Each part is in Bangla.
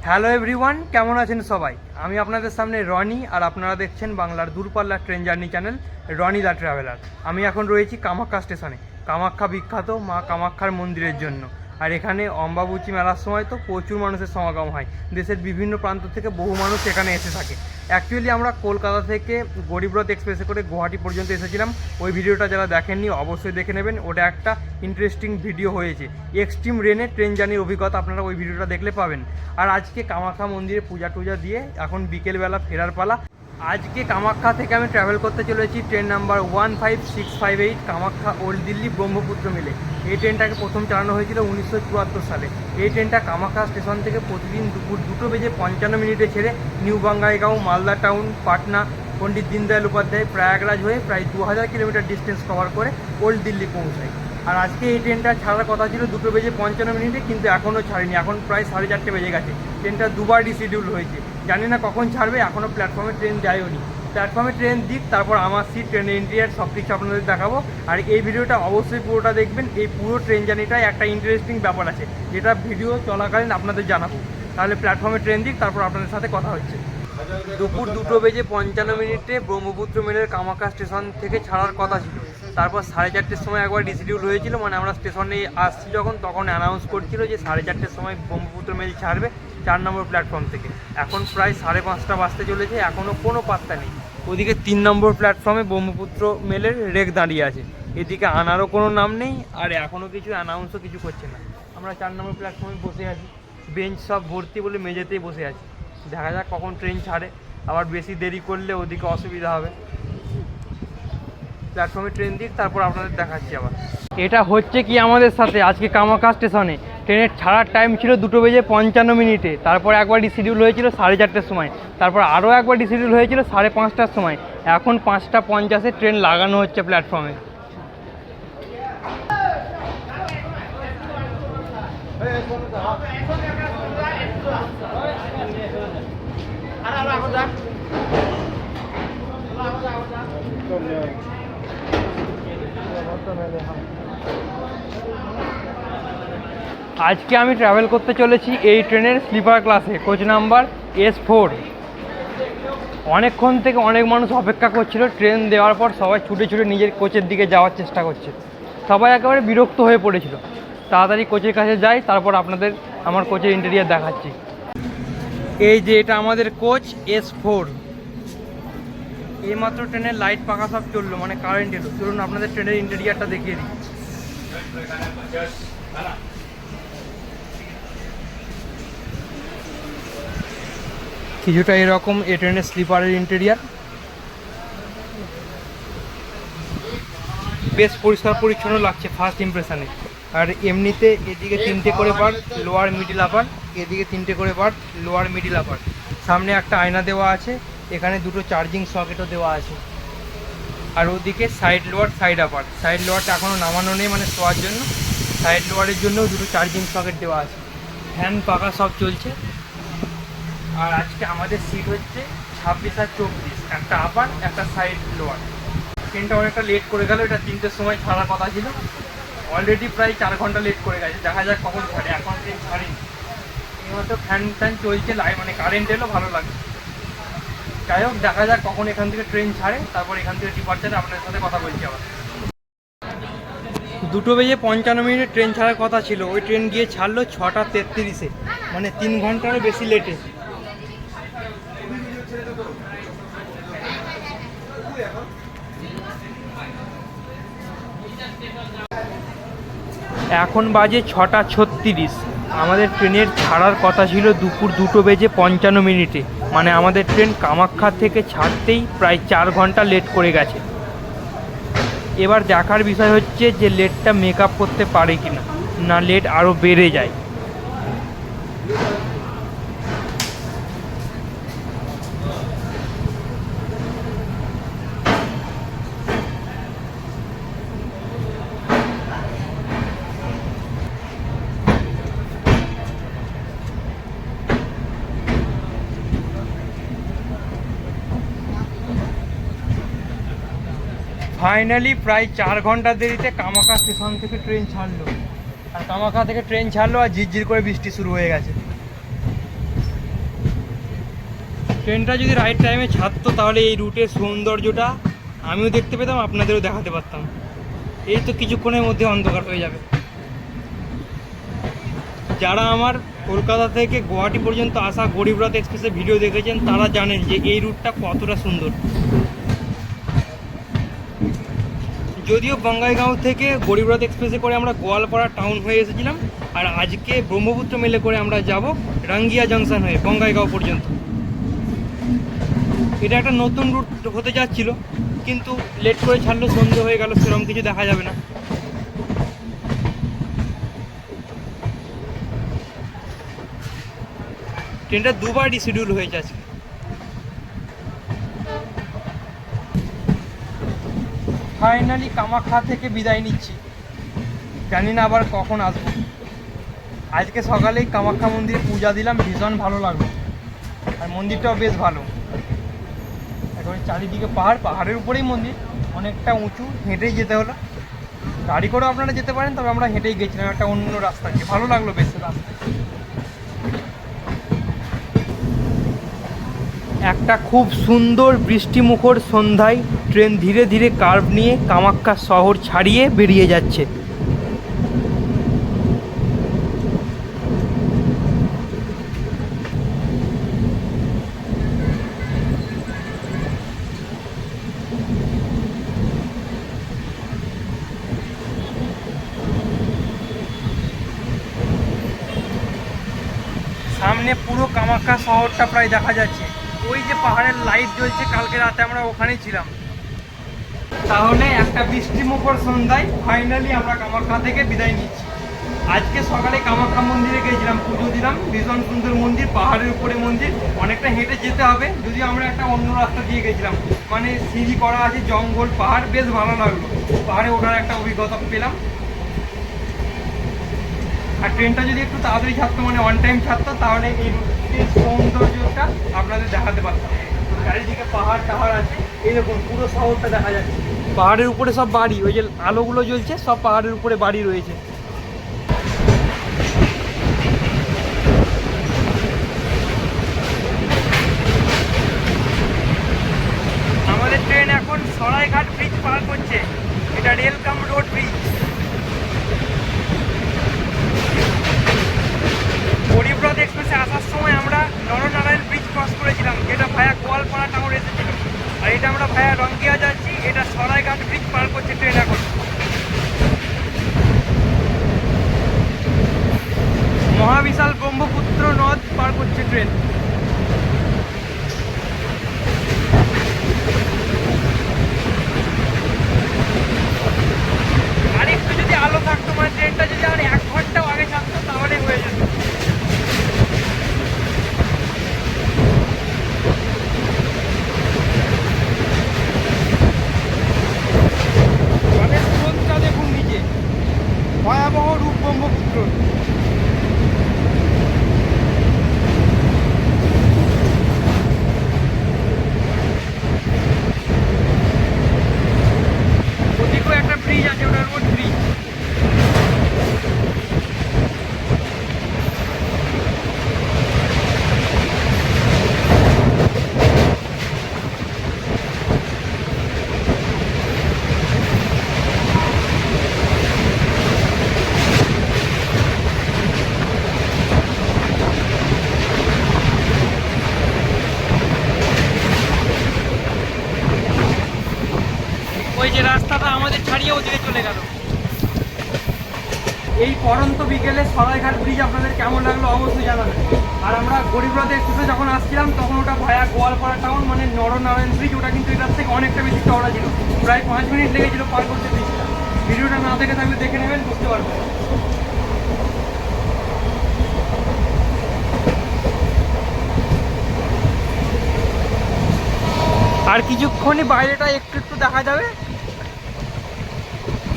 হ্যালো এভরিওয়ান, কেমন আছেন সবাই? আমি আপনাদের সামনে রনি, আর আপনারা দেখছেন বাংলার দূরপাল্লার train journey channel Roni the traveller. আমি এখন রয়েছি কামাখ্যা স্টেশনে। কামাখ্যা বিখ্যাত মা কামাখ্যার মন্দিরের জন্য, আর এখানে অম্বাবুচি মেলার সময় তো প্রচুর মানুষের সমাগম হয়। দেশের বিভিন্ন প্রান্ত থেকে বহু মানুষ এখানে এসে থাকে। অ্যাকচুয়ালি আমরা কলকাতা থেকে গরিবরথ এক্সপ্রেসে করে গুয়াহাটি পর্যন্ত এসেছিলাম। ওই ভিডিওটা যারা দেখেননি অবশ্যই দেখে নেবেন, ওটা একটা ইন্টারেস্টিং ভিডিও হয়েছে। এক্সট্রিম রেনে ট্রেন জার্নির অভিজ্ঞতা আপনারা ওই ভিডিওটা দেখলে পাবেন। আর আজকে কামাখ্যা মন্দিরে পূজা টুজা দিয়ে এখন বিকেলবেলা ফেরার পালা। আজকে কামাখ্যা থেকে আমি ট্রাভেল করতে চলেছি train number 15658 Kamakhya old Delhi Brahmaputra মেলে। এই ট্রেনটাকে প্রথম চালানো হয়েছিল 1974 সালে। এই ট্রেনটা কামাখ্যা স্টেশন থেকে প্রতিদিন দুপুর 2:55 ছেড়ে নিউ বঙ্গাইগাঁও, মালদা টাউন, পাটনা, পণ্ডিত দীনদয়াল উপাধ্যায়, প্রয়াগরাজ হয়ে প্রায় 2000 কিলোমিটার ডিস্টেন্স কভার করে ওল্ড দিল্লি পৌঁছায়। আর আজকে এই ট্রেনটা ছাড়ার কথা ছিল 2:55, কিন্তু এখনও ছাড়েনি। এখন প্রায় 4:30 বেজে গেছে। ট্রেনটা দুবার রিশিডিউল হয়েছে, জানি না কখন ছাড়বে। এখনও প্ল্যাটফর্মে ট্রেন যায়ওনি। প্ল্যাটফর্মে ট্রেন দিক, তারপর আমার সিট, ট্রেনের ইন্টেরিয়ার সব কিছু আপনাদের দেখাবো। আর এই ভিডিওটা অবশ্যই পুরোটা দেখবেন। এই পুরো ট্রেন জার্নিটায় একটা ইন্টারেস্টিং ব্যাপার আছে, যেটা ভিডিও চলাকালীন আপনাদের জানাবো। তাহলে প্ল্যাটফর্মে ট্রেন দিক, তারপর আপনাদের সাথে কথা হচ্ছে। দুপুর 2:55 ব্রহ্মপুত্র মেলের কামাখ্যা স্টেশন থেকে ছাড়ার কথা ছিল। তারপর 4:30 সময় একবার রিশিডিউল হয়েছিল, মানে আমরা স্টেশনে আসছি যখন, তখন অ্যানাউন্স করছিল যে 4:30 সময় ব্রহ্মপুত্র মেল ছাড়বে 4 নম্বর প্ল্যাটফর্ম থেকে। এখন প্রায় 5:30 বাজতে চলেছে, এখনও কোনো পাত্তা নেই। ওদিকে 3 নম্বর প্ল্যাটফর্মে ব্রহ্মপুত্র মেলের রেক দাঁড়িয়ে আছে, এদিকে আনারও কোনো নাম নেই, আর এখনও কিছু অ্যানাউন্সও কিছু করছে না। আমরা 4 নম্বর প্ল্যাটফর্মে বসে আছি, বেঞ্চ সব ভর্তি বলে মেঝেতেই বসে আছি। দেখা যাক কখন ট্রেন ছাড়ে, আবার বেশি দেরি করলে ওদিকে অসুবিধা হবে। প্ল্যাটফর্মে ট্রেন দিক, তারপর আপনাদের দেখাচ্ছি আবার। এটা হচ্ছে কি আমাদের সাথে আজকে কামাখ্যা স্টেশনে ট্রেনের ছাড়ার টাইম ছিল 2:55, তারপর একবার রিশিডিউল হয়েছিল 4:30 সময়, তারপর আরও একবার রিশিডিউল হয়েছিল 5:30 সময়। এখন 5:50 ট্রেন লাগানো হচ্ছে প্ল্যাটফর্মে। আজকে আমি ট্রাভেল করতে চলেছি এই ট্রেনের স্লিপার ক্লাসে, কোচ নাম্বার S4। অনেকক্ষণ থেকে অনেক মানুষ অপেক্ষা করছিল। ট্রেন দেওয়ার পর সবাই ছুটে ছুটে নিজের কোচের দিকে যাওয়ার চেষ্টা করছে। সবাই একেবারে বিরক্ত হয়ে পড়েছিল। তাড়াতাড়ি কোচের কাছে যাই, তারপর আপনাদের আমার কোচের ইন্টেরিয়ার দেখাচ্ছি। এই যে এটা আমাদের কোচ S4। এইমাত্র ট্রেনের লাইট পাখা সব চললো, মানে কারেন্ট এলো। চলুন আপনাদের ট্রেনের ইন্টেরিয়ারটা দেখিয়ে দিই। কিছুটা এরকম এই ট্রেনের স্লিপারের ইন্টেরিয়ার। বেশ পরিষ্কার পরিচ্ছন্ন লাগছে ফার্স্ট ইমপ্রেশনে। আর এমনিতে এদিকে 3টে করে বার্থ, লোয়ার মিডিল আপার, এদিকে 3টে করে বার্থ, লোয়ার মিডিল আপার। সামনে একটা আয়না দেওয়া আছে, এখানে 2টো চার্জিং সকেটও দেওয়া আছে। আর ওদিকে side lower, side upper. Side লোয়ারটা এখনও নামানো নেই, মানে শোয়ার জন্য। সাইড লোয়ারের জন্য 2টো চার্জিং সকেট দেওয়া আছে। ফ্যান পাখা সব চলছে। আর আজকে আমাদের সিট হচ্ছে 26 আর 24, একটা আপার একটা সাইড লোয়ার। ট্রেনটা অনেকটা লেট করে গেল, এটা 3টের সময় ছাড়ার কথা ছিল। অলরেডি প্রায় 4 ঘন্টা লেট করে গেছে। দেখা যাক কখন ছাড়ে, এখন ট্রেন ছাড়েনি। এইমাত্র ফ্যান চলছে, মানে কারেন্ট এলো, ভালো লাগছে। যাই হোক, দেখা যাক কখন এখান থেকে ট্রেন ছাড়ে, তারপর এখান থেকে ডিপার্চারে আপনাদের সাথে কথা বলছি আবার। 2:55 ট্রেন ছাড়ার কথা ছিল, ওই ট্রেন গিয়ে ছাড়লো 6:33, মানে 3 ঘন্টারও বেশি লেটে। এখন বাজে 6:36। আমাদের ট্রেনের ছাড়ার কথা ছিল দুপুর 2:55, মানে আমাদের ট্রেন কামাখ্যা থেকে ছাড়তেই প্রায় 4 ঘন্টা লেট করে গেছে। এবার দেখার বিষয় হচ্ছে যে লেটটা মেক আপ করতে পারে কি না, লেট আরও বেড়ে যায়। ফাইনালি প্রায় 4 ঘন্টা দেরিতে কামাখ্যা স্টেশন থেকে ট্রেন ছাড়লো। আর কামাখ্যা থেকে ট্রেন ছাড়লো, আর ঝিরঝির করে বৃষ্টি শুরু হয়ে গেছে। ট্রেনটা যদি রাইট টাইমে ছাড়তো তাহলে এই রুটের সৌন্দর্যটা আমিও দেখতে পেতাম, আপনাদেরও দেখাতে পারতাম। এই তো কিছুক্ষণের মধ্যে অন্ধকার হয়ে যাবে। যারা আমার কলকাতা থেকে গুয়াহাটি পর্যন্ত আসা গরিব রথ এক্সপ্রেসের ভিডিও দেখেছেন তারা জানেন যে এই রুটটা কতটা সুন্দর। যদিও বঙ্গাইগাঁও থেকে গরিব রথ এক্সপ্রেসে করে আমরা গোয়ালপাড়া টাউন হয়ে এসেছিলাম, আর আজকে ব্রহ্মপুত্র মেলে করে আমরা যাব রাঙ্গিয়া জংশন হয়ে বঙ্গাইগাঁও পর্যন্ত। এটা একটা নতুন রুট হতে যাচ্ছিল, কিন্তু লেট করে ছাড়লো, সন্ধে হয়ে গেল, সেরকম কিছু দেখা যাবে না। ট্রেনটা দুবার রিশিডিউল হয়েছে আজকে। ফাইনালি কামাখ্যা থেকে বিদায় নিচ্ছি, জানি না আবার কখন আসবো। আজকে সকালেই কামাখ্যা মন্দিরে পূজা দিলাম, ভীষণ ভালো লাগলো, আর মন্দিরটাও বেশ ভালো। এখন চারিদিকে পাহাড়, পাহাড়ের উপরেই মন্দির, অনেকটা উঁচু, হেঁটেই যেতে হলো। গাড়ি করেও আপনারা যেতে পারেন, তবে আমরা হেঁটেই গেছিলাম একটা অন্য রাস্তা দিয়ে, ভালো লাগলো বেশ রাস্তা। একটা খুব সুন্দর বৃষ্টিমুখর সন্ধ্যায় ট্রেন ধীরে ধীরে কার্ভ নিয়ে কামাখ্যা শহর ছাড়িয়ে বেরিয়ে যাচ্ছে। সামনে পুরো কামাখ্যা শহরটা প্রায় দেখা যাচ্ছে। ওই যে পাহাড়ের লাইট জ্বলছে, কালকে রাতে আমরা ওখানেই ছিলাম। তাহলে একটা বৃষ্টিমুখর সন্ধ্যায় ফাইনালি আমরা কামাখ্যা থেকে বিদায় নিচ্ছি। আজকে সকালে কামাখ্যা মন্দিরে গিয়েছিলাম, পুজো দিলাম, ভীষণ সুন্দর মন্দির, পাহাড়ের উপরে মন্দির, অনেকটা হেঁটে যেতে হবে, যদিও আমরা একটা অন্য রাস্তা দিয়ে গেছিলাম, মানে সিঁড়ি করা আছে, জঙ্গল পাহাড়, বেশ ভালো লাগলো, পাহাড়ে ওঠার একটা অভিজ্ঞতা পেলাম। আর ট্রেনটা যদি একটু তাড়াতাড়ি ছাড়তো, মানে অন টাইম ছাড়তো, তাহলে এই রুটের সৌন্দর্যটা আপনাদের দেখাতে পারতাম। চারিদিকে পাহাড় টাহাড় আছে, এইরকম পুরো শহরটা দেখা যাচ্ছে, পাহাড়ের উপরে সব বাড়ি, ওই যে আলোগুলো জ্বলছে সব পাহাড়ের উপরে বাড়ি রয়েছে। আমাদের ট্রেন এখন সরাইঘাট ব্রিজ পার করছে, এটা রেলকাম রোড ব্রিজ। গরিব রথ এক্সপ্রেসে আসার সময় আমরা নরনারায়ণ ব্রিজ ক্রস করেছিলাম, যেটা ভায়া গোয়ালপাড়া টাউন এসেছিল, আর এটা আমরা ভায়া রঙ্গিয়া যাচ্ছি, এটা সরাইঘাট ব্রিজ পার করছে ট্রেন এখন। মহাবিশাল ব্রহ্মপুত্র নদ পার করছে ট্রেন। আর একটু যদি আলো থাকতো, মানে ট্রেনটা যদি আর 1 ঘন্টাও আগে থাকতো তাহলে হয়ে যেত। স্রোতটা দেখুন নিচে, ভয়াবহ রূপ ব্রহ্মপুত্র। ওদিকেও একটা ব্রিজ আছে, ওটা রোড ব্রিজ। ওই যে রাস্তাটা আমাদের ছাড়িয়ে ওদিকে চলে গেল। এই পরন্ত বিকেলে সরাইঘাট ব্রিজ আপনাদের কেমন লাগলো অবশ্যই জানাবেন। আর আমরা গরিব রথ এক্সপ্রেসে যখন আসছিলাম তখন ওটা ভায়া গোয়ালপাড়া টাউন, মানে নরনারায়ণ ব্রিজ, ওটা কিন্তু এটার থেকে অনেকটা বেশি চওড়া ছিল, প্রায় 5 মিনিট লেগেছিল পার করতে ব্রিজটা। ভিডিওটা না দেখে থাকলে দেখে নেবেন, বুঝতে পারবেন। আর কিছুক্ষণই বাইরেটা একটু একটু দেখা যাবে,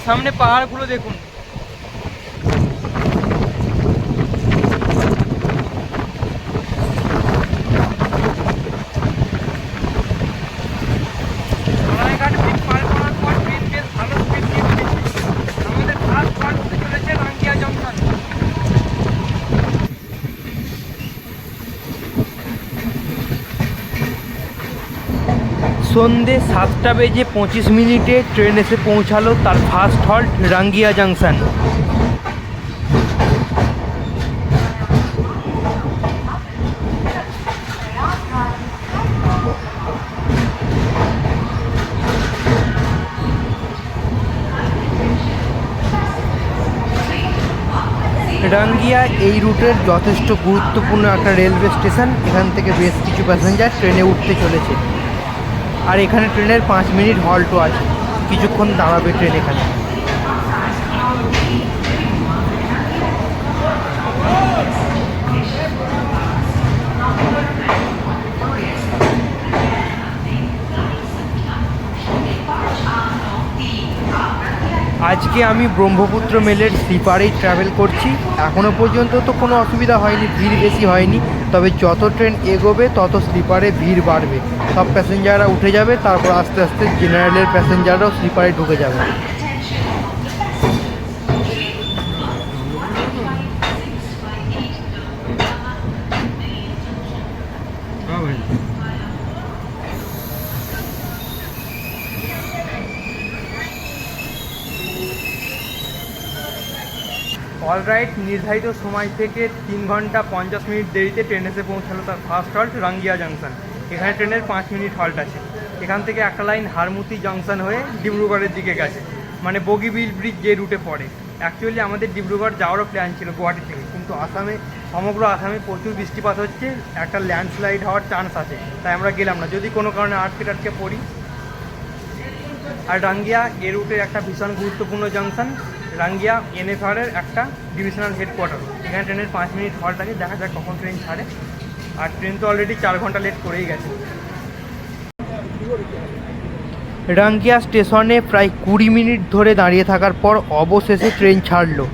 সামনে পাহাড়গুলো দেখুন। সরাইঘাট ব্রিজ পার করার পর ট্রেন বেশ ভালো স্পিড নিয়ে চলেছে, আমাদের ফার্স্ট পার হতে চলেছে রাঙ্গিয়া জংশন। সন্ধে 7:25 ট্রেন এসে পৌঁছালো তার first halt Rangia junction. Rangia এই রুটের যথেষ্ট গুরুত্বপূর্ণ একটা রেলওয়ে স্টেশন। এখান থেকে বেশ কিছু প্যাসেঞ্জার ট্রেনে উঠতে চলেছে, আর এখানে ট্রেনের 5 মিনিট হল্টও আছে, কিছুক্ষণ দাঁড়াবে ট্রেন এখানে। আজকে আমি ব্রহ্মপুত্র মেলের স্লিপারেই ট্রাভেল করছি। এখনও পর্যন্ত তো কোনো অসুবিধা হয়নি, ভিড় বেশি হয়নি। তবে যত ট্রেন এগোবে তত স্লিপারে ভিড় বাড়বে। সব প্যাসেঞ্জাররা উঠে যাবে, তারপর আস্তে আস্তে জেনারেলের প্যাসেঞ্জাররাও স্লিপারে ঢুকে যাবে। অলরাইট, নির্ধারিত সময় থেকে 3 ঘন্টা 50 মিনিট দেরিতে ট্রেন এসে পৌঁছালো তার ফার্স্ট হল্ট রাঙ্গিয়া জাংশন। এখানে ট্রেনের 5 মিনিট হল্ট আছে। এখান থেকে একটা লাইন হারমতি জাংশন হয়ে ডিব্রুগড়ের দিকে গেছে, মানে বগিবিল ব্রিজ যে রুটে পড়ে। অ্যাকচুয়ালি আমাদের ডিব্রুগড় যাওয়ারও প্ল্যান ছিল গুয়াহাটি থেকে, কিন্তু সমগ্র আসামে প্রচুর বৃষ্টিপাত হচ্ছে, একটা ল্যান্ডস্লাইড হওয়ার চান্স আছে, তাই আমরা গেলাম না, যদি কোনো কারণে আটকে পড়ি। আর রাঙ্গিয়া এ রুটের একটা ভীষণ গুরুত্বপূর্ণ জাংশন। রাঙ্গিয়া এনএফআরের একটা ডিভিশনাল হেডকোয়ার্টার। এখানে ট্রেনের 5 মিনিট হল্ট আছে, দেখা যাক কখন ট্রেন ছাড়ে। আর ট্রেন তো অলরেডি 4 ঘন্টা লেট করেই গেছে। রাঙ্গিয়া স্টেশনে প্রায় 20 মিনিট ধরে দাঁড়িয়ে থাকার পর অবশেষে ট্রেন ছাড়লো।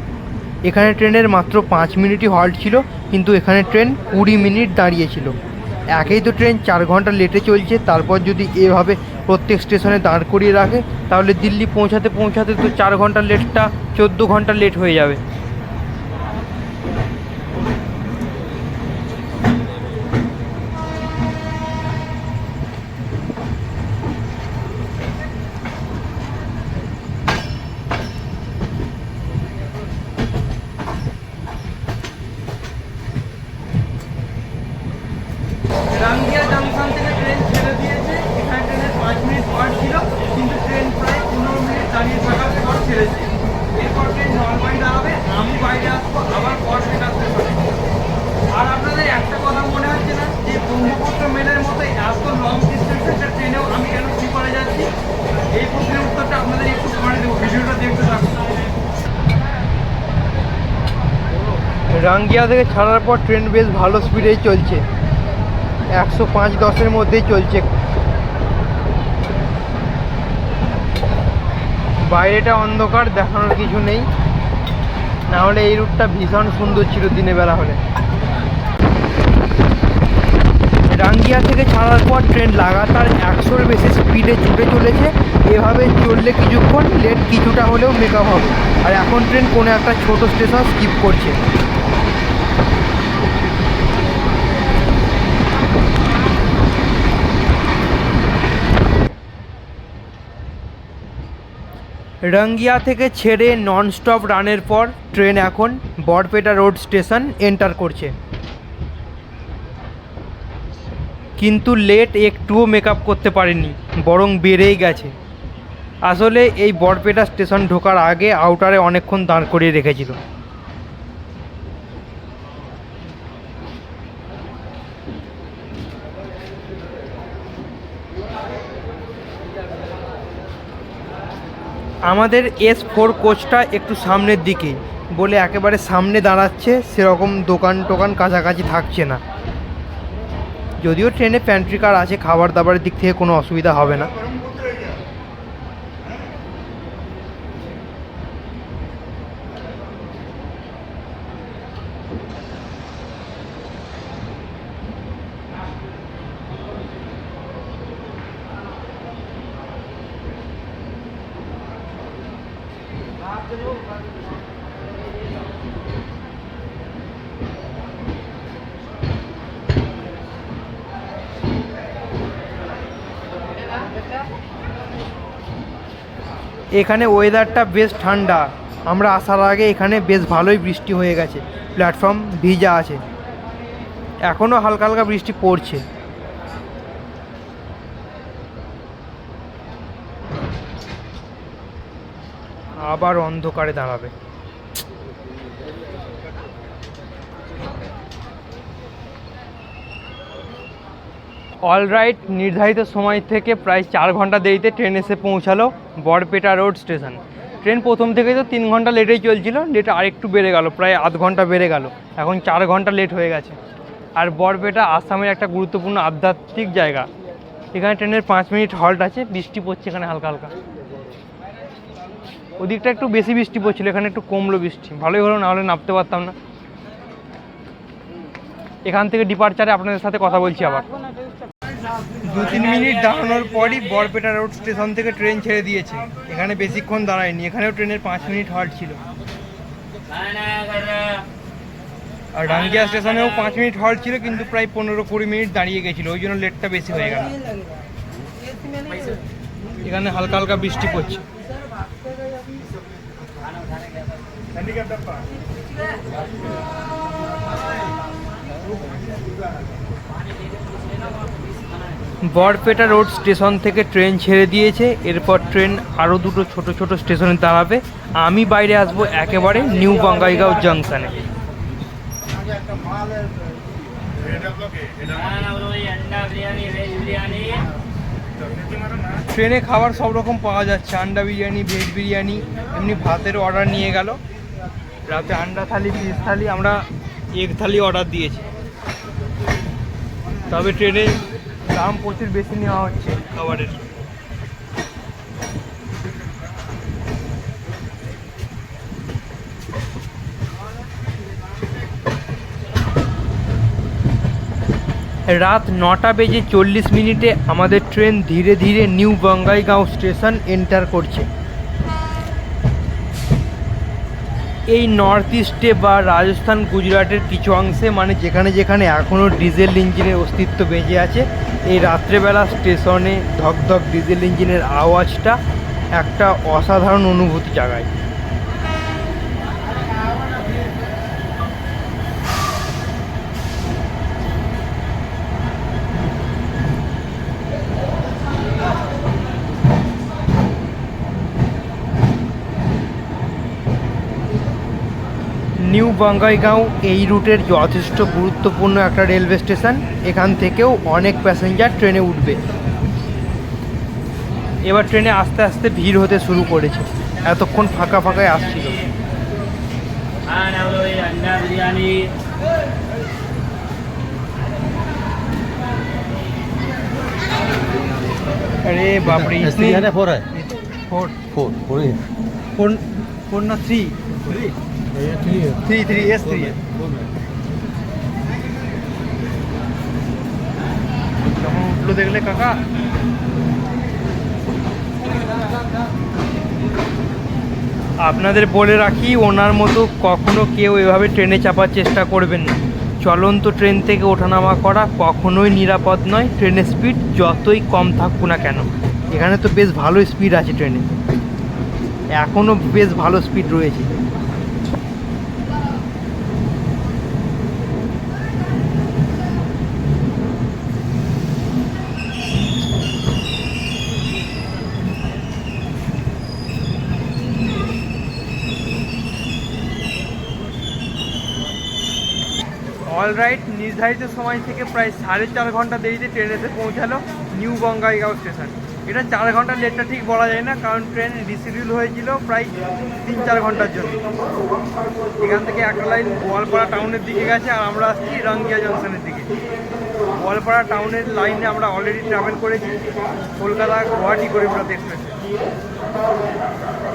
এখানে ট্রেনের মাত্র 5 মিনিটই হল্ট ছিল, কিন্তু এখানে ট্রেন 20 মিনিট দাঁড়িয়েছিল। একেই তো ট্রেন 4 ঘন্টা লেটে চলছে, তারপর যদি এভাবে প্রত্যেক স্টেশনে দাঁড় করিয়ে রাখে তাহলে দিল্লি পৌঁছাতে তো 4 ঘন্টা লেটটা 14 ঘন্টা লেট হয়ে যাবে। রাঙ্গিয়া জাংশন থেকে ট্রেন ছেড়ে দিয়েছে। এখানে ট্রেনের 5 মিনিট হল্ট ছিল, কিন্তু ট্রেন প্রায় 15 মিনিট দাঁড়িয়ে থাকার পর ছেড়েছে। এরপর ট্রেন নলবাড়ি দাঁড়াবে, আমি বাইরে আসবো, আবার বরপেটা স্টেশনে। আর আপনাদের একটা কথা মনে হচ্ছে না যে ব্রহ্মপুত্র মেলের মতো এত লং ডিস্টেন্সের ট্রেনেও আমি কেন স্লিপারে যাচ্ছি? এই প্রশ্নের উত্তরটা আপনাদের একটু পরে দেবো, ভিডিওটা দেখতে থাকুন। রাঙ্গিয়া থেকে ছাড়ার পর ট্রেন বেশ ভালো স্পিডেই চলছে, 105-10-এর মধ্যেই চলছে। বাইরেটা অন্ধকার, দেখানোর কিছু নেই, না হলে এই রুটটা ভীষণ সুন্দর ছিল দিনের বেলা হলে। রাঙ্গিয়া থেকে ছাড়ার পর ট্রেন লাগাতার 100-এর বেশি স্পিডে ছুটে চলেছে। এভাবে চললে কিছুক্ষণ লেট কিছুটা হলেও মেকআপ হবে। আর এখন ট্রেন কোনো একটা ছোট স্টেশন স্কিপ করছে। রাঙ্গিয়া থেকে ছেড়ে ননস্টপ রানের পর ট্রেন এখন বরপেটা রোড স্টেশন এন্টার করছে, কিন্তু লেট একটুও মেকআপ করতে পারেনি, বরং বেড়েই গেছে। আসলে এই বরপেটা স্টেশন ঢোকার আগে আউটারে অনেকক্ষণ দাঁড় করিয়ে রেখেছিল। আমাদের S4 কোচটা একটু সামনের দিকে বলে একেবারে সামনে দাঁড়াচ্ছে, সেরকম দোকান টোকান কাছাকাছি থাকছে না। যদিও ট্রেনে প্যান্ট্রি কার আছে, খাবার দাবারের দিক থেকে কোনো অসুবিধা হবে না। এখানে ওয়েদারটা বেশ ঠান্ডা, আমরা আসার আগে এখানে বেশ ভালোই বৃষ্টি হয়ে গেছে, প্ল্যাটফর্ম ভিজা আছে, এখনও হালকা হালকা বৃষ্টি পড়ছে। আবার অন্ধকারে দাঁড়াবে। অলরাইট, নির্ধারিত সময় থেকে প্রায় 4 ঘন্টা দেরিতে ট্রেন এসে পৌঁছালো বরপেটা রোড স্টেশন। ট্রেন প্রথম থেকেই তো 3 ঘন্টা লেটেই চলছিল, লেট আরেকটু বেড়ে গেল, প্রায় আধ ঘন্টা বেড়ে গেল, এখন 4 ঘন্টা লেট হয়ে গেছে। আর বরপেটা আসামের একটা গুরুত্বপূর্ণ আধ্যাত্মিক জায়গা, এখানে ট্রেনের 5 মিনিট হল্ট আছে। বৃষ্টি পড়ছে এখানে হালকা হালকা, ওদিকটা একটু বেশি বৃষ্টি পড়ছিল, এখানে একটু কমলো বৃষ্টি, ভালোই হলো, নাহলে নামতে পারতাম না। এখান থেকে ডিপার্চারে আপনাদের সাথে কথা বলছি আবার। 2-3 মিনিট দাঁড়ানোর পরই বরপেটা রোড স্টেশন থেকে ট্রেন ছেড়ে দিয়েছে। এখানে বেশিক্ষণ দাঁড়ায়নি, এখানেও ট্রেনের 5 মিনিট হল্ট ছিল। আর রাঙ্গিয়া স্টেশনেও 5 মিনিট হল্ট ছিল, কিন্তু প্রায় 15-20 মিনিট দাঁড়িয়ে গেছিলো, ওই জন্য লেটটা বেশি হয়ে গেল। এখানে হালকা হালকা বৃষ্টি পড়ছে। বরপেটা রোড স্টেশন থেকে ট্রেন ছেড়ে দিয়েছে, এরপর ট্রেন আরও দুটো ছোট ছোট স্টেশনে দাঁড়াবে। আমি বাইরে আসবো একেবারে নিউ বঙ্গাইগাঁও জাংশনে। ট্রেনে খাবার সব রকম পাওয়া যাচ্ছে, আন্ডা বিরিয়ানি, ভেজ বিরিয়ানি, এমনি ভাতেরও অর্ডার নিয়ে গেল। রাতে আন্ডা থালি, ফিশ থালি, আমরা এগ থালি অর্ডার দিয়েছি। তবে ট্রেনে দাম প্রচুর বেশি নেওয়া হচ্ছে খাবারের। রাত 9:40 আমাদের ট্রেন ধীরে ধীরে নিউ বঙ্গাইগাঁও স্টেশন এন্টার করছে। এই নর্থ ইস্টে বা রাজস্থান, গুজরাটের কিছু অংশে, মানে যেখানে যেখানে এখনও ডিজেল ইঞ্জিনের অস্তিত্ব বেঁচে আছে, এই রাত্রেবেলা স্টেশনে ধকধক ডিজেল ইঞ্জিনের আওয়াজটা একটা অসাধারণ অনুভূতি জাগায়। নিউ বঙ্গাইগাঁও এই রুটের যথেষ্ট গুরুত্বপূর্ণ একটা রেলওয়ে স্টেশন, এখান থেকেও অনেক প্যাসেঞ্জার ট্রেনে উঠবে। এবার ট্রেনে আস্তে আস্তে ভিড় হতে শুরু করেছে, এতক্ষণ ফাঁকা ফাঁকায় আসছিল। अरे बाप रे, इतनी है ना? 4 है, 4 4 4 है, 4 4 ना 3 3 3 3 yes 3 है। কেমন উঠলো দেখলে কাকা? আপনাদের বলে রাখি, ওনার মতো কখনো কেউ এভাবে ট্রেনে চাপার চেষ্টা করবেন না। চলন্ত ট্রেন থেকে ওঠানামা করা কখনোই নিরাপদ নয়, ট্রেনের স্পিড যতই কম থাকুক না কেন। এখানে তো বেশ ভালো স্পিড আছে ট্রেনে, এখনও বেশ ভালো স্পিড রয়েছে। অলরাইট, নির্ধারিত সময় থেকে প্রায় 4.5 ঘন্টা দেরিতে ট্রেন এসে পৌঁছালো নিউ বঙ্গাইগাঁও স্টেশন। এটা 4 ঘন্টা লেটটা ঠিক বলা যায় না, কারণ ট্রেন রিশিডিউল হয়েছিল প্রায় 3-4 ঘন্টার জন্য। এখান থেকে একটা লাইন গোয়ালপাড়া টাউনের দিকে গেছে, আর আমরা আসছি রাঙ্গিয়া জংশনের দিকে। গোয়ালপাড়া টাউনের লাইনে আমরা অলরেডি ট্রাভেল করেছি, কলকাতা গুয়াহাটি গরিবরথ এক্সপ্রেস।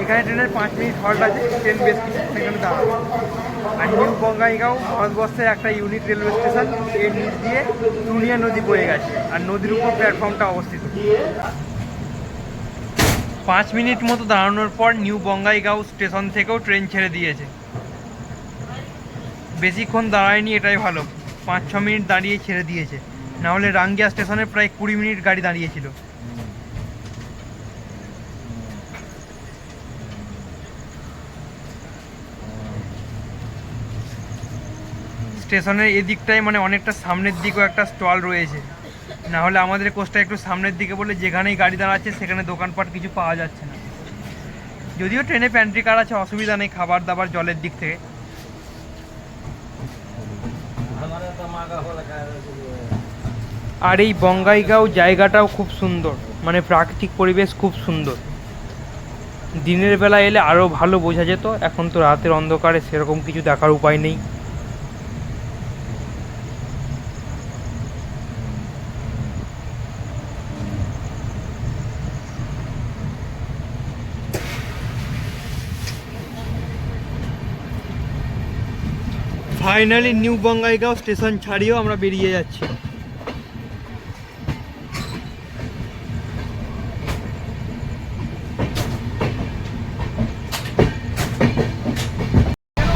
এখানে ট্রেনের 5 মিনিট হল্ট আছে, ট্রেন বেশ কিছু সেখানে দাঁড়াবে। আর নিউ বঙ্গাইগাঁও ভারতবর্ষের একটা ইউনিক রেলওয়ে স্টেশন, এর নিচ দিয়ে টুনিয়া নদী বয়ে গেছে, আর নদীর উপর প্ল্যাটফর্মটা অবস্থিত। 5 মিনিট মতো দাঁড়ানোর পর নিউ বঙ্গাইগাঁও স্টেশন থেকেও ট্রেন ছেড়ে দিয়েছে। বেশিক্ষণ দাঁড়ায়নি, এটাই ভালো, 5-6 মিনিট দাঁড়িয়ে ছেড়ে দিয়েছে, নাহলে রাঙ্গিয়া স্টেশনে প্রায় 20 মিনিট গাড়ি দাঁড়িয়েছিল। স্টেশনের এদিকটাই মানে অনেকটা সামনের দিকেও একটা স্টল রয়েছে, না হলে আমাদের কোচটা একটু সামনের দিকে বলে যেখানেই গাড়ি দাঁড়াচ্ছে সেখানে দোকানপাট কিছু পাওয়া যাচ্ছে না। যদিও ট্রেনে প্যান্ট্রি কার আছে, অসুবিধা নেই খাবার দাবার জলের দিক থেকে। আর এই বঙ্গাইগাঁও জায়গাটাও খুব সুন্দর, মানে প্রাকৃতিক পরিবেশ খুব সুন্দর। দিনের বেলা এলে আরও ভালো বোঝা যেত, এখন তো রাতের অন্ধকারে সেরকম কিছু দেখার উপায় নেই। ফাইনালি নিউ বঙ্গাইগাঁও স্টেশন ছাড়িয়েও আমরা বেরিয়ে যাচ্ছি।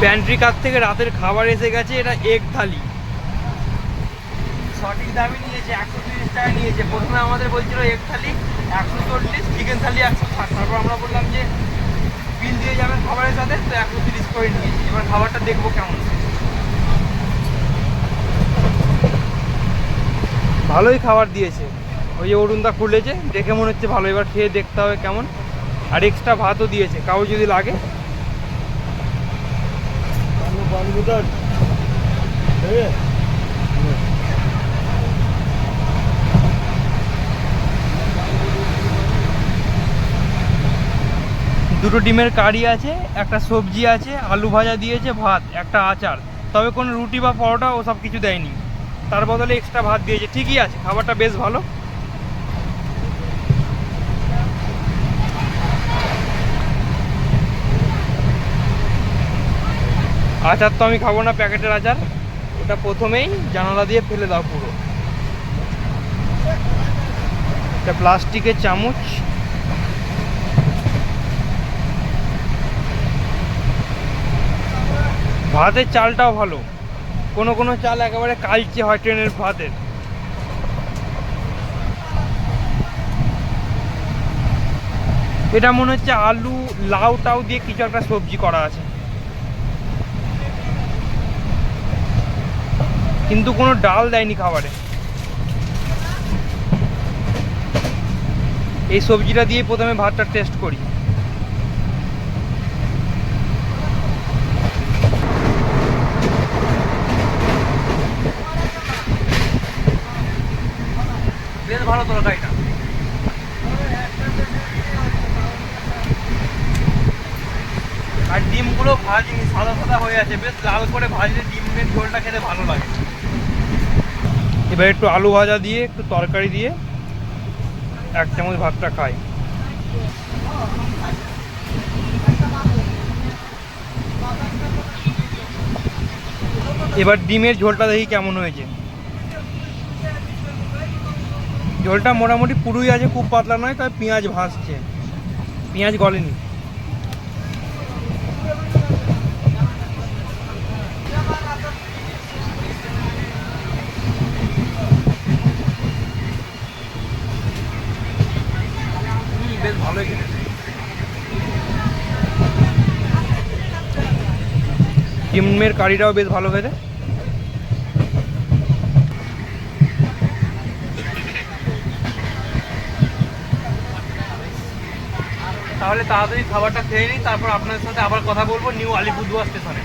প্যান্ট্রি কার থেকে রাতের খাবার এসে গেছে, এটা এগ থালি। সঠিক দামই নিয়েছে, 130 টাকা নিয়েছে। প্রথমে আমাদের বলছিল এগ থালি 140, চিকেন থালি 160। তারপর আমরা বললাম যে বিল দিয়ে যাবেন খাবারের সাথে, তো 130 করে নিয়েছি। এবার খাবারটা দেখবো কেমন। ভালোই খাবার দিয়েছে, ওই যে অরুণদা খুলেছে, দেখে মনে হচ্ছে ভালো। এবার খেয়ে দেখতে হবে কেমন। আর এক্সট্রা ভাতও দিয়েছে, কাউ যদি লাগে। দুটো ডিমের কারি আছে, একটা সবজি আছে, আলু ভাজা দিয়েছে, ভাত, একটা আচার। তবে কোনো রুটি বা পরোটা ওসব কিছু দেয়নি, তার বদলে এক্সট্রা ভাত দিয়েছে। ঠিকই আছে, খাবারটা বেশ ভালো। আচার তো আমি খাবো না, প্যাকেটের আচার, ওটা প্রথমেই জানালা দিয়ে ফেলে দাও পুরো। এটা প্লাস্টিকের চামচ। ভাতের চালটাও ভালো, কোনো কোনো চাল একেবারে কালচে হয় ট্রেনের ভাতের। এটা মনে হচ্ছে আলু লাউ টাউ দিয়ে কিছু একটা সবজি করা আছে, কিন্তু কোনো ডাল দেয়নি খাবারে। এই সবজিটা দিয়ে প্রথমে ভাতটা টেস্ট করি। বেশ ভালো তরকারিটা। আর ডিমগুলো ভাজিনি, সাদা সাদা হয়ে আছে, বেশ লাল করে ভাজলে ডিমের ঝোলটা খেতে ভালো লাগে। এবার একটু আলু ভাজা দিয়ে একটু তরকারি দিয়ে 1 চামচ ভাতটা খাই। এবার ডিমের ঝোলটা দেখি কেমন হয়েছে। ঝোলটা মোটামুটি পুরোই আছে, খুব পাতলা নয়, তবে পেঁয়াজ ভাসছে, পেঁয়াজ গলেনি। বেশ ভালোই খেতে। ডিমের কারিটাও বেশ ভালো খেতে। তাহলে তাড়াতাড়ি খাবারটা খেয়ে নিই, তারপর আপনাদের সাথে আবার কথা বলবো নিউ আলিপুরদুয়ার স্টেশনে।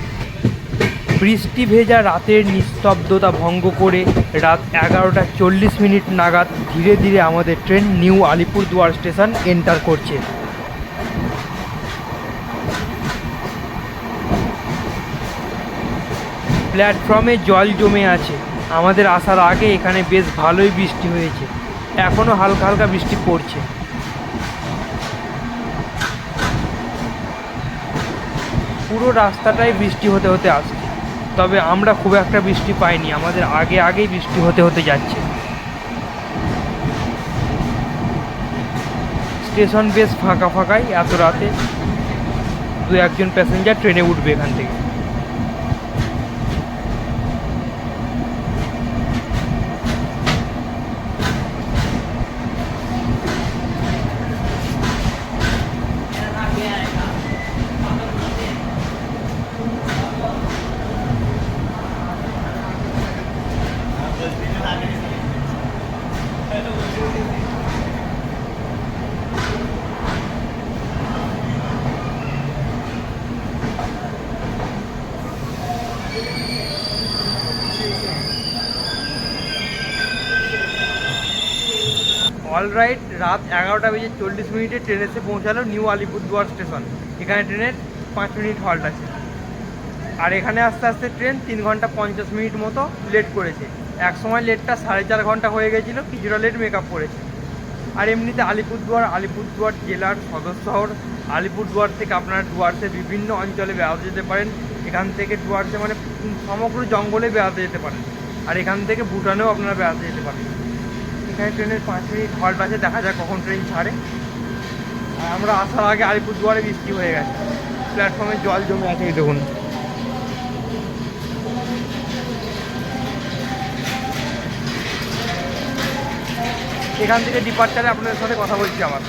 বৃষ্টি ভেজা রাতের নিস্তব্ধতা ভঙ্গ করে রাত 11:40 নাগাদ ধীরে ধীরে আমাদের train new Alipurduar station enter করছে। প্ল্যাটফর্মে জল জমে আছে। আমাদের আসার আগে এখানে বেশ ভালোই বৃষ্টি হয়েছে, এখনও হালকা হালকা বৃষ্টি পড়ছে। পুরো রাস্তাটাই বৃষ্টি হতে হতে আসছে, তবে আমরা খুব একটা বৃষ্টি পাইনি, আমাদের আগেই বৃষ্টি হতে হতে যাচ্ছে। স্টেশন বেশ ফাঁকাই, এত রাতে 2-1 প্যাসেঞ্জার ট্রেনে উঠবে এখান থেকে। অলরাইট, রাত 11:40 ট্রেন এসে পৌঁছালো নিউ আলিপুরদুয়ার স্টেশন। এখানে ট্রেনের 5 মিনিট হল্ট আছে। আর এখানে আস্তে আস্তে ট্রেন 3 ঘন্টা 50 মিনিট মতো লেট করেছে। এক সময় লেটটা 4.5 ঘন্টা হয়ে গেছিলো, কিছুটা লেট মেকআপ করেছে। আর এমনিতে আলিপুরদুয়ার জেলার সদর শহর। আলিপুরদুয়ার থেকে আপনারা ডুয়ার্সে বিভিন্ন অঞ্চলে বেড়াতে যেতে পারেন। এখান থেকে ডুয়ার্সে মানে সমগ্র জঙ্গলে বেড়াতে যেতে পারেন। আর এখান থেকে ভুটানেও আপনারা বেড়াতে যেতে পারেন। এখানে ট্রেনের 5 মিনিট হল্ট আছে, দেখা যাক কখন ট্রেন ছাড়ে। আর আমরা আসার আগে আলিপুরদুয়ারে বৃষ্টি হয়ে গেছে, প্ল্যাটফর্মে জল জমে আছে। এই দেখুন, এখান থেকে ডিপার্চারে আপনাদের সাথে কথা বলছি আবার।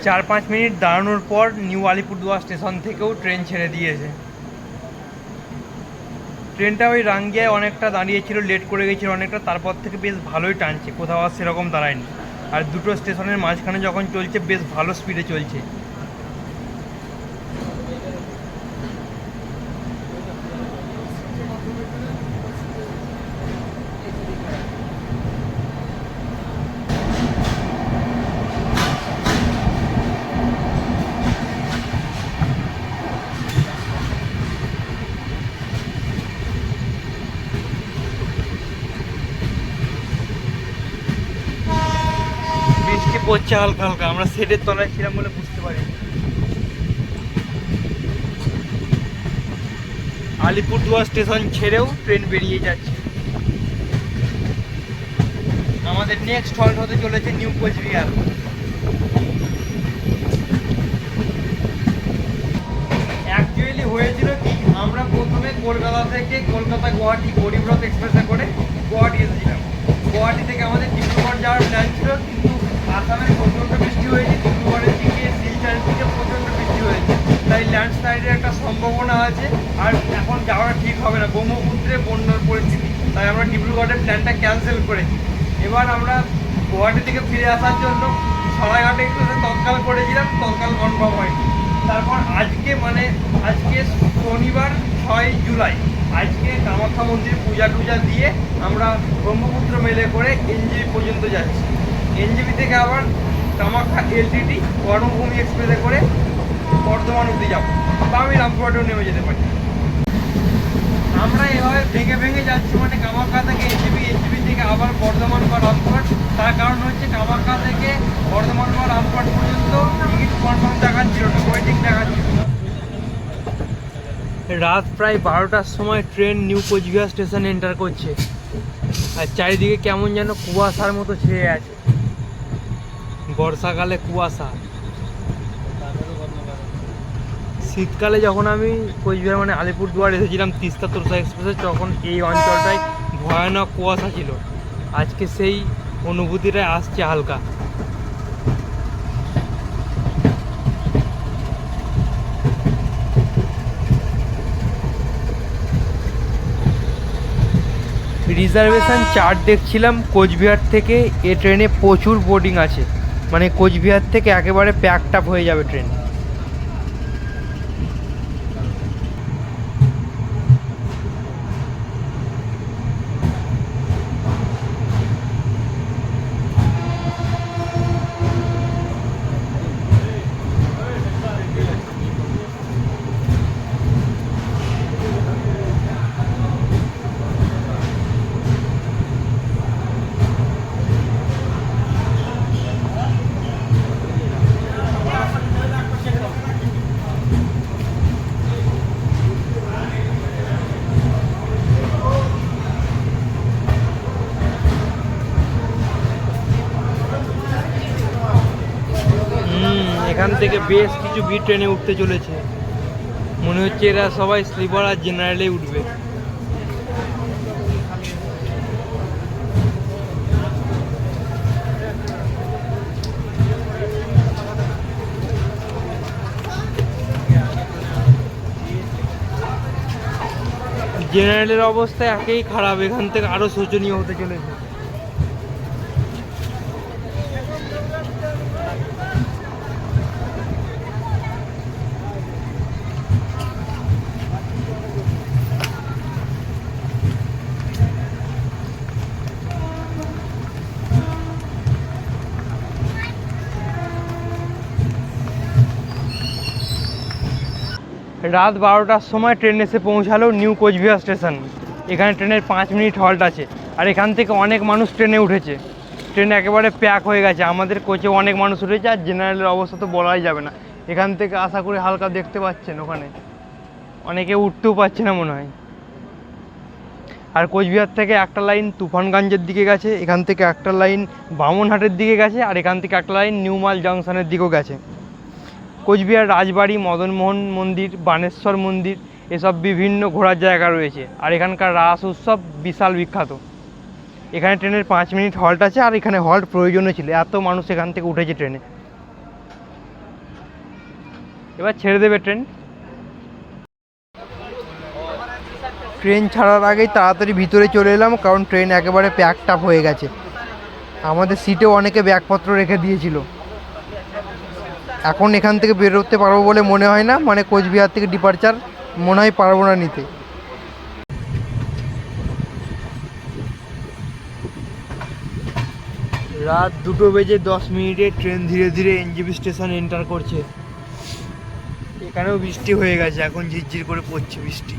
চার 5 মিনিট দাঁড়ানোর পর নিউ আলিপুরদুয়ার স্টেশন থেকেও ট্রেন ছেড়ে দিয়েছে। ট্রেনটা ওই রাঙ্গিয়ায় অনেকটা দাঁড়িয়েছিল, লেট করে গেছিলো অনেকটা, তারপর থেকে বেশ ভালোই টানছে, কোথাও আর সেরকম দাঁড়ায়নি। আর দুটো স্টেশনের মাঝখানে যখন চলছে বেশ ভালো স্পিডে চলছে। বৃষ্টি পড়ছে হালকা হালকা, আমরা শেডের তলায় ছিলাম বলে বুঝতে পারি। আলিপুরদুয়ার স্টেশন ছেড়েও ট্রেন বেরিয়ে যাচ্ছে। আমাদের নেক্সট হল্ট হতে চলেছে নিউ কোচবিহার। অ্যাকচুয়ালি হয়েছিল কি, আমরা প্রথমে কলকাতা থেকে কলকাতা গুয়াহাটি গরিবরথ এক্সপ্রেসে করে গুয়াহাটি এসেছিলাম। গুয়াহাটি থেকে আমাদের ডিব্রুগড় যাওয়ার প্ল্যান ছিল, কিন্তু আসামে প্রচণ্ড বৃষ্টি হয়েছে, ডিব্রুগড়ের দিকে শিলচরের দিকে প্রচণ্ড বৃষ্টি হয়েছে, তাই ল্যান্ডস্লাইডের একটা সম্ভাবনা আছে। আর এখন যাওয়াটা ঠিক হবে না, ব্রহ্মপুত্রে বন্যার পরিস্থিতি, তাই আমরা ডিব্রুগড়ের প্ল্যানটা ক্যান্সেল করেছি। এবার আমরা গুয়াহাটি থেকে ফিরে আসার জন্য সরাইঘাট এক্সপ্রেসে তৎকাল করেছিলাম, তৎকাল কনফার্ম হয়নি। তারপর আজকে শনিবার 6 জুলাই, আজকে কামাখ্যা মন্দিরে পূজা টুজা দিয়ে আমরা ব্রহ্মপুত্র মেলে করে এনজিবি পর্যন্ত যাচ্ছি। এনজিবি থেকে আবার কামাখ্যা এলটিটি কর্মভূমি এক্সপ্রেসে করে বর্ধমান অবধি যাবো, বা আমি রামপুরহাটেও নেমে যেতে পারি। আমরা এভাবে ভেঙে ভেঙে যাচ্ছি, মানে কামাখ্যা থেকে এনজিবি, এনজিবি থেকে আবার বর্ধমান বা রামপুরহাট। তার কারণ হচ্ছে কামাখ্যা থেকে বর্ধমান বা রামপুরহাট পর্যন্ত টিকিট কনফার্ম দেখাচ্ছিল না, ওয়েটিং দেখাচ্ছিল। রাত প্রায় 12টার সময় train new Cooch Behar station enter করছে। আর চারিদিকে কেমন যেন কুয়াশার মতো ছেয়ে আছে, বর্ষাকালে কুয়াশা। শীতকালে যখন আমি কোচবিহার মানে আলিপুরদুয়ার এসেছিলাম তিস্তা তোরসা এক্সপ্রেসে, তখন এই অঞ্চলটায় ভয়ানক কুয়াশা ছিল। আজকে সেই অনুভূতিটাই আসছে হালকা। রিজার্ভেশন চার্ট দেখছিলাম কোচবিহার থেকে, এ ট্রেনে প্রচুর বোর্ডিং আছে, মানে কোচবিহার থেকে একেবারে প্যাকড আপ হয়ে যাবে ট্রেন। এখান থেকে বেশ কিছু বি ট্রেনে উঠতে চলেছে, মনে হচ্ছে এরা সবাই স্লিপার আর জেনারেলে উঠবে। জেনারেলের অবস্থা একেই খারাপ, এখান থেকে আরও শোচনীয় হতে চলেছে। রাত 12টার সময় ট্রেন এসে পৌঁছালো নিউ কোচবিহার স্টেশন। এখানে ট্রেনের 5 মিনিট হল্ট আছে, আর এখান থেকে অনেক মানুষ ট্রেনে উঠেছে। ট্রেন একেবারে প্যাক হয়ে গেছে, আমাদের কোচে অনেক মানুষ উঠেছে, আর জেনারেলের অবস্থা তো বলাই যাবে না। এখান থেকে আশা করি হালকা দেখতে পাচ্ছেন ওখানে অনেকে উঠতেও পারছে না মনে হয়। আর কোচবিহার থেকে একটা লাইন তুফানগঞ্জের দিকে গেছে, এখান থেকে একটা লাইন বামনহাটের দিকে গেছে, আর এখান থেকে একটা লাইন নিউমাল জংশনের দিকেও গেছে। কোচবিহার রাজবাড়ি, মদনমোহন মন্দির, বানেশ্বর মন্দির, এসব বিভিন্ন ঘোরার জায়গা রয়েছে। আর এখানকার রাস উৎসব বিশাল বিখ্যাত। এখানে ট্রেনের 5 মিনিট হল্ট আছে, আর এখানে হল্ট প্রয়োজনও ছিল, এত মানুষ এখান থেকে উঠেছে ট্রেনে। এবার ছেড়ে দেবে ট্রেন। ট্রেন ছাড়ার আগেই তাড়াতাড়ি ভিতরে চলে এলাম, কারণ ট্রেন একেবারে প্যাক টাপ হয়ে গেছে। আমাদের সিটেও অনেকে ব্যাগপত্র রেখে দিয়েছিল। এখন এখান থেকে বেরোতে পারবো বলে মনে হয় না, মানে কোচবিহার থেকে ডিপারচার মনে হয় পারবো না নিতে। রাত 2:10 ট্রেন ধীরে ধীরে এনজেপি স্টেশন এন্টার করছে। এখানেও বৃষ্টি হয়ে গেছে, এখন ঝিরঝির করে পড়ছে বৃষ্টি।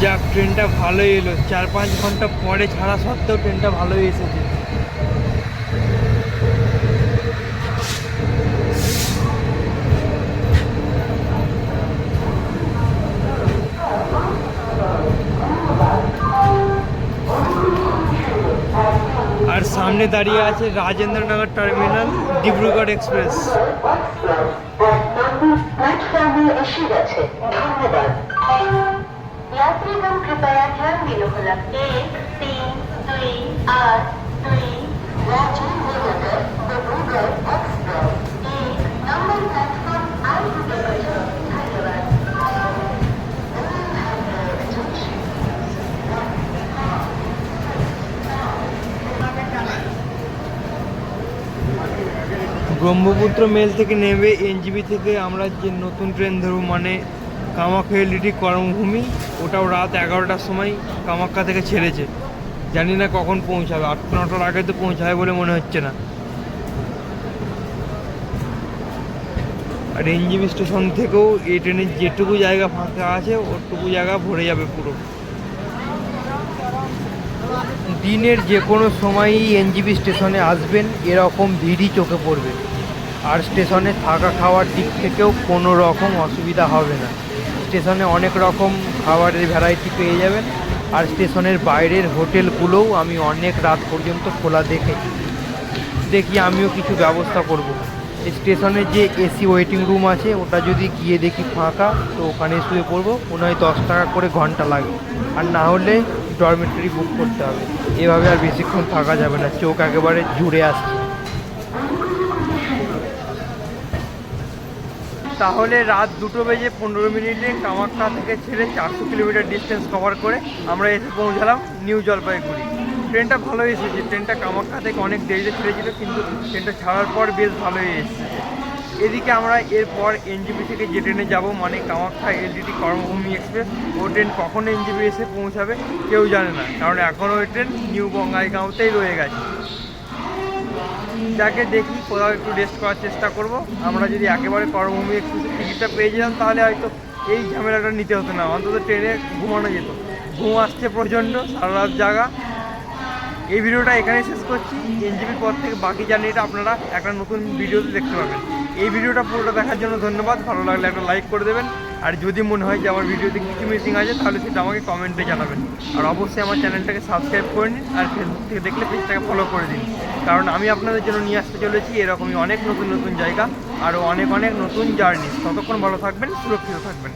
যাক, ট্রেনটা ভালোই এলো, 4-5 ঘন্টা পরে ছাড়া সত্ত্বেও ট্রেনটা ভালোই এসেছে। আর সামনে দাঁড়িয়ে আছে Rajendranagar terminal Dibrugarh express. Platform एसे গেছে, ধন্যবাদ। यात्रीगण कृपया ध्यान दिनुहोला। 1, 3, 2, 8, 2 Rajendranagar Dibrugarh express 1 number platform I पुगेको छ। धन्यवाद। ব্রহ্মপুত্র মেল থেকে নেমে এনজিবি থেকে আমরা যে নতুন ট্রেন ধরব, মানে কামাখ্যা এলটিটি কর্মভূমি, ওটাও রাত 11টার সময় কামাখ্যা থেকে ছেড়েছে। জানি না কখন পৌঁছাবে, 8-9টার আগে তো পৌঁছাবে বলে মনে হচ্ছে না। আর এনজিবি স্টেশন থেকেও এই ট্রেনের যেটুকু জায়গা ফাঁকা আছে ওটুকু জায়গা ভরে যাবে পুরো। দিনের যে কোনো সময়ই এনজিবি স্টেশনে আসবেন, এরকম ভিড়ই চোখে পড়বে। আর স্টেশনে থাকা খাওয়ার দিক থেকেও কোনো রকম অসুবিধা হবে না। স্টেশনে অনেক রকম খাবারের ভ্যারাইটি পেয়ে যাবেন। আর স্টেশনের বাইরের হোটেলগুলোও আমি অনেক রাত পর্যন্ত খোলা দেখি আমিও কিছু ব্যবস্থা করব। স্টেশনে যে এসি ওয়েটিং রুম আছে, ওটা যদি গিয়ে দেখি ফাঁকা, তো ওখানে শুয়ে পড়বো। মনে হয় 10 টাকা করে ঘন্টা লাগে, আর না হলে ডরমেটরি বুক করতে হবে। এভাবে আর বেশিক্ষণ থাকা যাবে না, চোখ একেবারে জুড়ে আসছে। তাহলে রাত 2:15 কামাখ্যা থেকে ছেড়ে 400 কিলোমিটার ডিস্টেন্স কভার করে আমরা এসে পৌঁছালাম নিউ জলপাইগুড়ি। ট্রেনটা ভালোই এসেছে। ট্রেনটা কামাখ্যা থেকে অনেক দেরিতে ছেড়েছিল, কিন্তু ট্রেনটা ছাড়ার পর বেশ ভালোই এসেছে। এদিকে আমরা এরপর এনজিপি থেকে যে ট্রেনে যাব, মানে কামাখ্যা এলটিটি কর্মভূমি এক্সপ্রেস, ও ট্রেন কখন এনজিপি এসে পৌঁছাবে কেউ জানে না, কারণ এখনও ওই ট্রেন নিউ বঙ্গাইগাঁওতেই রয়ে গেছে। যাকে দেখি কোথাও একটু রেস্ট করার চেষ্টা করব। আমরা যদি একেবারে কর্মভূমি এক্সপ্রেসের টিকিটটা পেয়ে যেতাম, তাহলে হয়তো এই ঝামেলাটা নিতে হতো না, অন্তত ট্রেনে ঘুমানো যেত। ঘুম আসছে প্রচণ্ড, সারা রাত জাগা। এই ভিডিওটা এখানেই শেষ করছি। এনজিপির পর থেকে বাকি জার্নিটা আপনারা একটা নতুন ভিডিওতে দেখতে পাবেন। এই ভিডিওটা পুরোটা দেখার জন্য ধন্যবাদ। ভালো লাগলে একটা লাইক করে দেবেন। আর যদি মনে হয় যে আমার ভিডিওতে কিছু মিসিং আছে তাহলে সেটা আমাকে কমেন্টে জানাবেন। আর অবশ্যই আমার চ্যানেলটাকে সাবস্ক্রাইব করে নিন আর ফেসবুক থেকে দেখলে পেজটাকে ফলো করে দিন, কারণ আমি আপনাদের জন্য নিয়ে আসতে চলেছি এরকমই অনেক নতুন নতুন জায়গা, আরও অনেক অনেক নতুন জার্নি। ততক্ষণ ভালো থাকবেন, সুরক্ষিত থাকবেন।